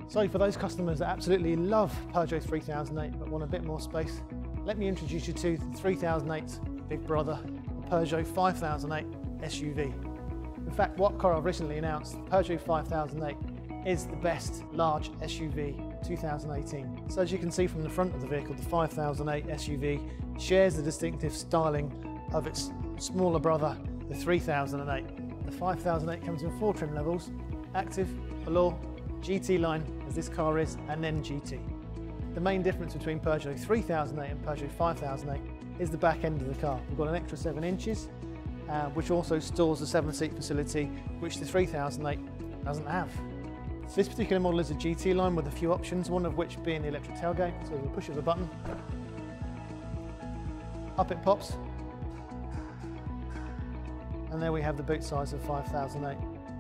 So for those customers that absolutely love Peugeot 3008 but want a bit more space, let me introduce you to the 3008's big brother, the Peugeot 5008 SUV. In fact, what car I've recently announced, the Peugeot 5008, is the best large SUV 2018. So as you can see from the front of the vehicle, the 5008 SUV shares the distinctive styling of its smaller brother, the 3008. The 5008 comes in 4 trim levels: Active, Allure, GT line, as this car is, and then GT. The main difference between Peugeot 3008 and Peugeot 5008 is the back end of the car. We've got an extra 7 inches, which also stores the 7-seat facility, which the 3008 doesn't have. This particular model is a GT line with a few options, one of which being the electric tailgate. So with a push of a button, up it pops, and there we have the boot size of 5008,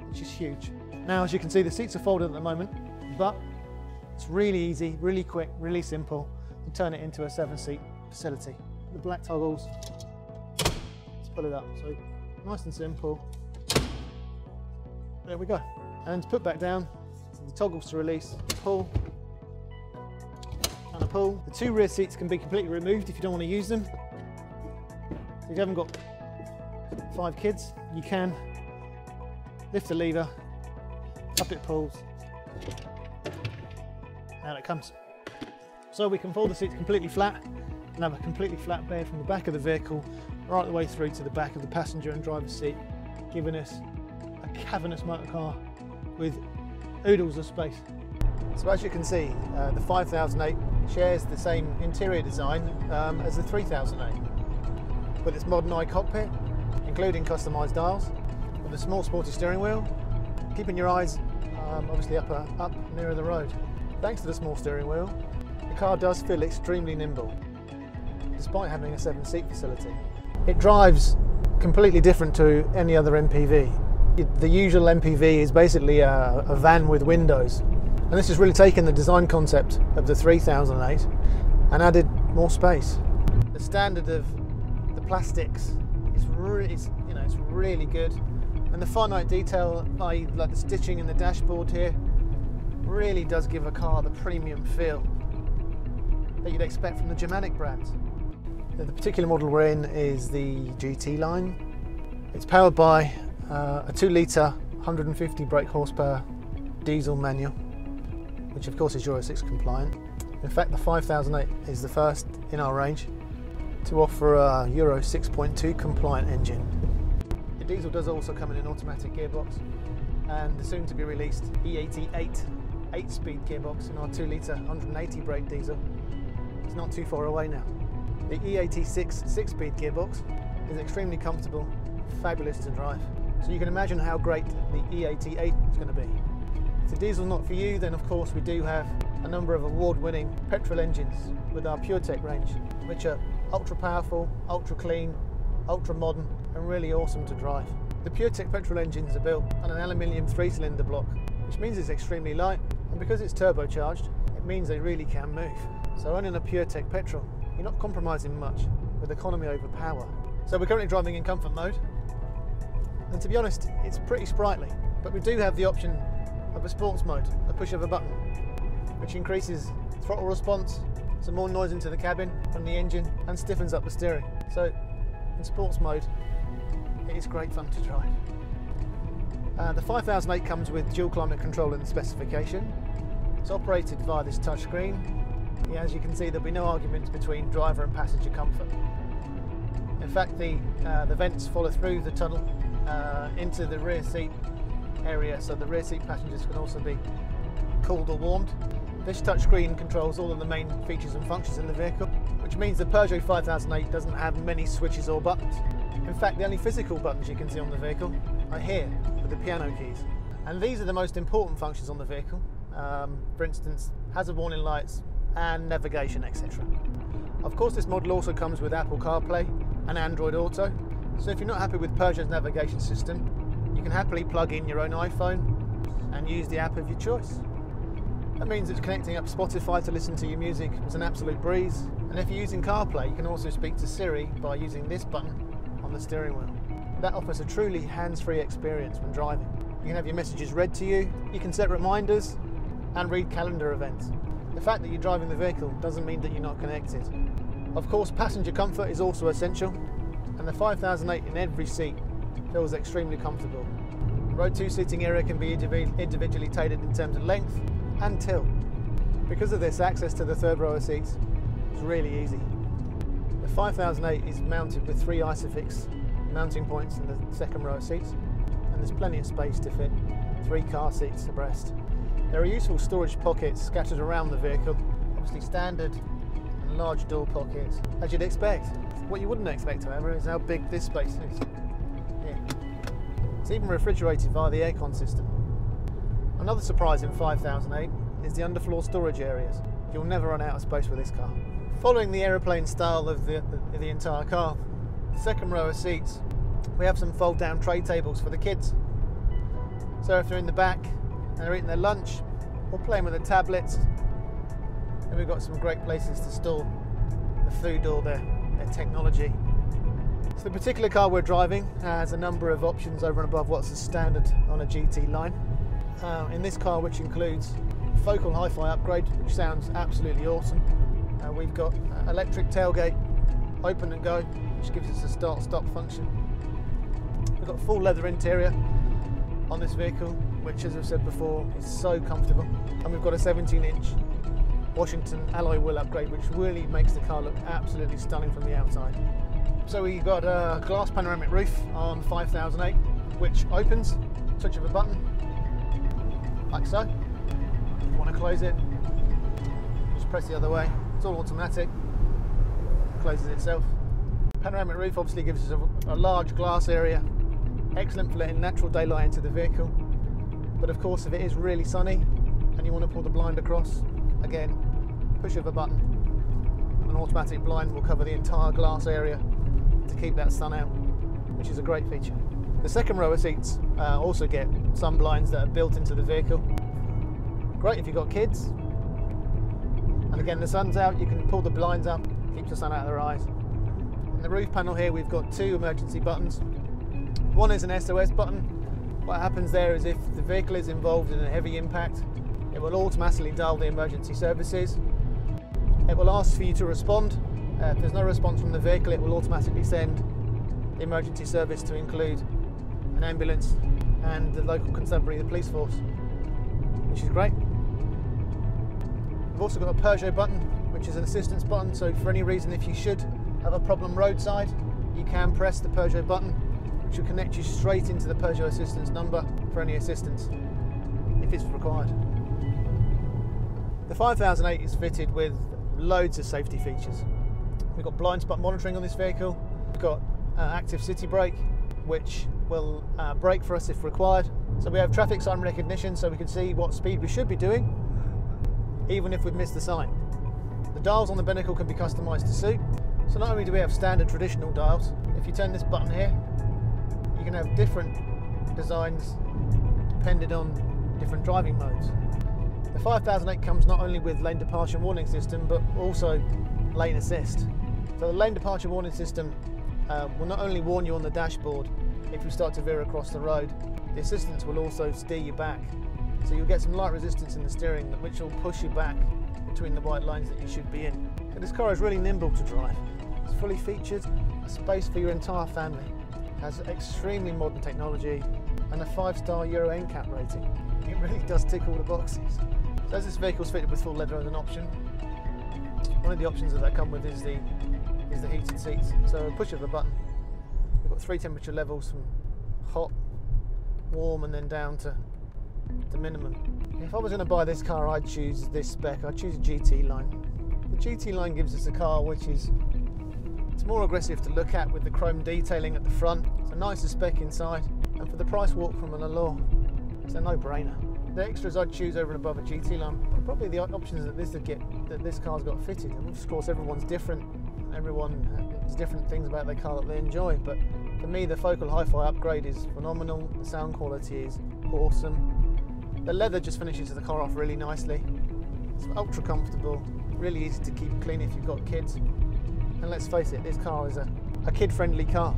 which is huge. Now, as you can see, the seats are folded at the moment, but it's really easy, really quick, really simple to turn it into a 7-seat facility. The black toggles, let's pull it up. So nice and simple. There we go. And to put back down, the toggles to release, pull and a pull. The 2 rear seats can be completely removed if you don't want to use them. If you haven't got 5 kids, you can lift the lever, up it pulls, out it comes. So we can fold the seats completely flat and have a completely flat bed from the back of the vehicle right the way through to the back of the passenger and driver's seat, giving us a cavernous motor car with oodles of space. So as you can see, the 5008 shares the same interior design as the 3008, with its modern eye cockpit, including customised dials, with a small sporty steering wheel, keeping your eyes obviously up nearer the road. Thanks to the small steering wheel, the car does feel extremely nimble, despite having a 7-seat facility. It drives completely different to any other MPV. The usual MPV is basically a van with windows, and this has really taken the design concept of the 3008 and added more space. The standard of the plastics is really good, and the finite detail, like the stitching in the dashboard here, really does give a car the premium feel that you'd expect from the Germanic brands. The particular model we're in is the GT line. It's powered by a 2-litre 150 brake horsepower diesel manual, which of course is Euro 6 compliant. In fact, the 5008 is the first in our range to offer a Euro 6.2 compliant engine. The diesel does also come in an automatic gearbox, and the soon to be released E88 8-speed gearbox in our 2-litre 180 brake diesel is not too far away now. The E86 6-speed gearbox is extremely comfortable, fabulous to drive. So you can imagine how great the E88 is going to be. If the diesel's not for you, then of course we do have a number of award-winning petrol engines with our PureTech range, which are ultra powerful, ultra clean, ultra modern, and really awesome to drive. The PureTech petrol engines are built on an aluminium 3-cylinder block, which means it's extremely light, and because it's turbocharged, it means they really can move. So owning a PureTech petrol, you're not compromising much with economy over power. So we're currently driving in comfort mode. And to be honest, it's pretty sprightly, but we do have the option of a sports mode, a push of a button, which increases throttle response, some more noise into the cabin from the engine, and stiffens up the steering. So in sports mode, it is great fun to drive. The 5008 comes with dual climate control in the specification. It's operated via this touchscreen. Yeah, as you can see, there'll be no arguments between driver and passenger comfort. In fact, the vents follow through the tunnel into the rear seat area, so the rear seat passengers can also be cooled or warmed. This touchscreen controls all of the main features and functions in the vehicle, which means the Peugeot 5008 doesn't have many switches or buttons. In fact, the only physical buttons you can see on the vehicle are here with the piano keys. And these are the most important functions on the vehicle. For instance, hazard warning lights and navigation, etc. Of course, this model also comes with Apple CarPlay and Android Auto. So if you're not happy with Peugeot's navigation system, you can happily plug in your own iPhone and use the app of your choice. That means that connecting up Spotify to listen to your music is an absolute breeze. And if you're using CarPlay, you can also speak to Siri by using this button on the steering wheel. That offers a truly hands-free experience when driving. You can have your messages read to you, you can set reminders, and read calendar events. The fact that you're driving the vehicle doesn't mean that you're not connected. Of course, passenger comfort is also essential, and the 5008 in every seat feels extremely comfortable. The Row 2 seating area can be individually tailored in terms of length and tilt. Because of this, access to the third row of seats is really easy. The 5008 is mounted with 3 Isofix mounting points in the second row of seats, and there's plenty of space to fit 3 car seats abreast. There are useful storage pockets scattered around the vehicle, obviously standard and large door pockets, as you'd expect. What you wouldn't expect, however, is how big this space is. Here. It's even refrigerated via the aircon system. Another surprise in 5008 is the underfloor storage areas. You'll never run out of space with this car. Following the aeroplane style of the entire car, the second row of seats, we have some fold-down tray tables for the kids. So if they're in the back and they're eating their lunch or playing with their tablets, then we've got some great places to store the food or their technology. So the particular car we're driving has a number of options over and above what's the standard on a GT line. In this car, which includes focal hi-fi upgrade, which sounds absolutely awesome. We've got electric tailgate, open and go, which gives us a start-stop function. We've got full leather interior on this vehicle, which, as I've said before, is so comfortable. And we've got a 17-inch Washington alloy wheel upgrade, which really makes the car look absolutely stunning from the outside. So we've got a glass panoramic roof on 5008, which opens, touch of a button, like so. If you want to close it, just press the other way. It's all automatic, closes itself. Panoramic roof obviously gives us a large glass area, excellent for letting natural daylight into the vehicle. But of course, if it is really sunny and you want to pull the blind across, again, push of a button. An automatic blind will cover the entire glass area to keep that sun out, which is a great feature. The second row of seats also get sun blinds that are built into the vehicle. Great if you've got kids. And again, the sun's out, you can pull the blinds up, keeps the sun out of their eyes. In the roof panel here, we've got 2 emergency buttons. One is an SOS button. What happens there is if the vehicle is involved in a heavy impact, it will automatically dial the emergency services. It will ask for you to respond. If there's no response from the vehicle, it will automatically send the emergency service to include an ambulance and the local constabulary, the police force, which is great. We've also got a Peugeot button, which is an assistance button, so for any reason, if you should have a problem roadside, you can press the Peugeot button, which will connect you straight into the Peugeot assistance number for any assistance, if it's required. The 5008 is fitted with loads of safety features. We've got blind spot monitoring on this vehicle. We've got active city brake, which will brake for us if required. So we have traffic sign recognition, so we can see what speed we should be doing, even if we've missed the sign. The dials on the binnacle can be customised to suit. So not only do we have standard traditional dials, if you turn this button here, you can have different designs depending on different driving modes. The 5008 comes not only with lane departure warning system, but also lane assist. So the lane departure warning system will not only warn you on the dashboard if you start to veer across the road, the assistance will also steer you back. So you'll get some light resistance in the steering, which will push you back between the white lines that you should be in. So this car is really nimble to drive. It's fully featured, a space for your entire family, has extremely modern technology and a 5-star Euro NCAP rating. It really does tick all the boxes. So as this vehicle is fitted with full leather as an option, one of the options that they come with is the heated seats. So a push of a button, we've got 3 temperature levels from hot, warm and then down to minimum. If I was going to buy this car, I'd choose this spec. I'd choose a GT line. The GT line gives us a car which is more aggressive to look at with the chrome detailing at the front. It's a nicer spec inside, and for the price walk from an Allure, it's a no-brainer. The extras I'd choose over and above a GT line are probably the options that this car's got fitted. And of course, everyone's different. Everyone has different things about their car that they enjoy, but for me, the focal hi-fi upgrade is phenomenal. The sound quality is awesome. The leather just finishes the car off really nicely. It's ultra comfortable, really easy to keep clean if you've got kids. And let's face it, this car is a kid-friendly car.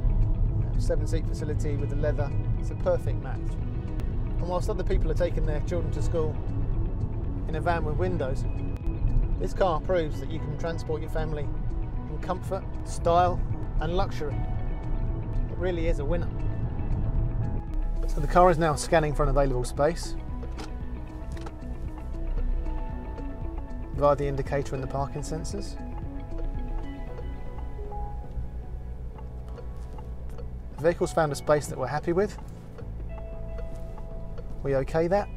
7-seat facility with the leather, it's a perfect match. And whilst other people are taking their children to school in a van with windows. This car proves that you can transport your family in comfort, style and luxury. It really is a winner. So the car is now scanning for an available space via the indicator and the parking sensors. The vehicle's found a space that we're happy with. We OK that.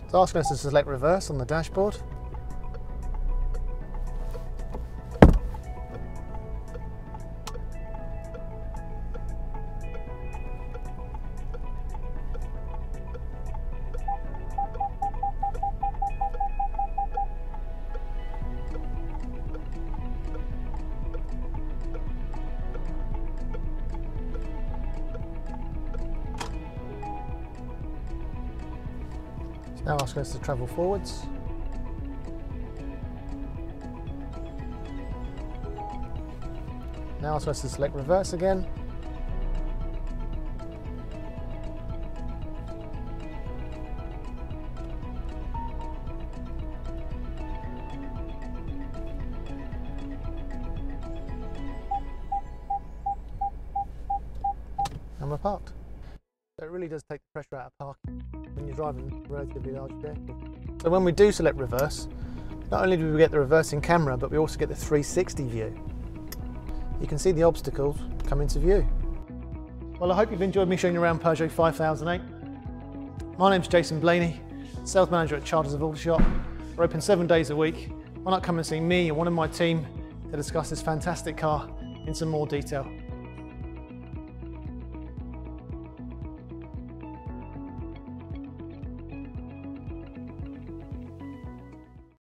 It's asking us to select reverse on the dashboard. Now asking us to travel forwards. Now asking us to select reverse again. And we're parked. So it really does take the pressure out of parking when you're driving a relatively large vehicle. So when we do select reverse, not only do we get the reversing camera, but we also get the 360 view. You can see the obstacles come into view. Well, I hope you've enjoyed me showing you around Peugeot 5008. My name's Jason Blaney, sales manager at Charters of Aldershot. We're open 7 days a week. Why not come and see me and one of my team to discuss this fantastic car in some more detail.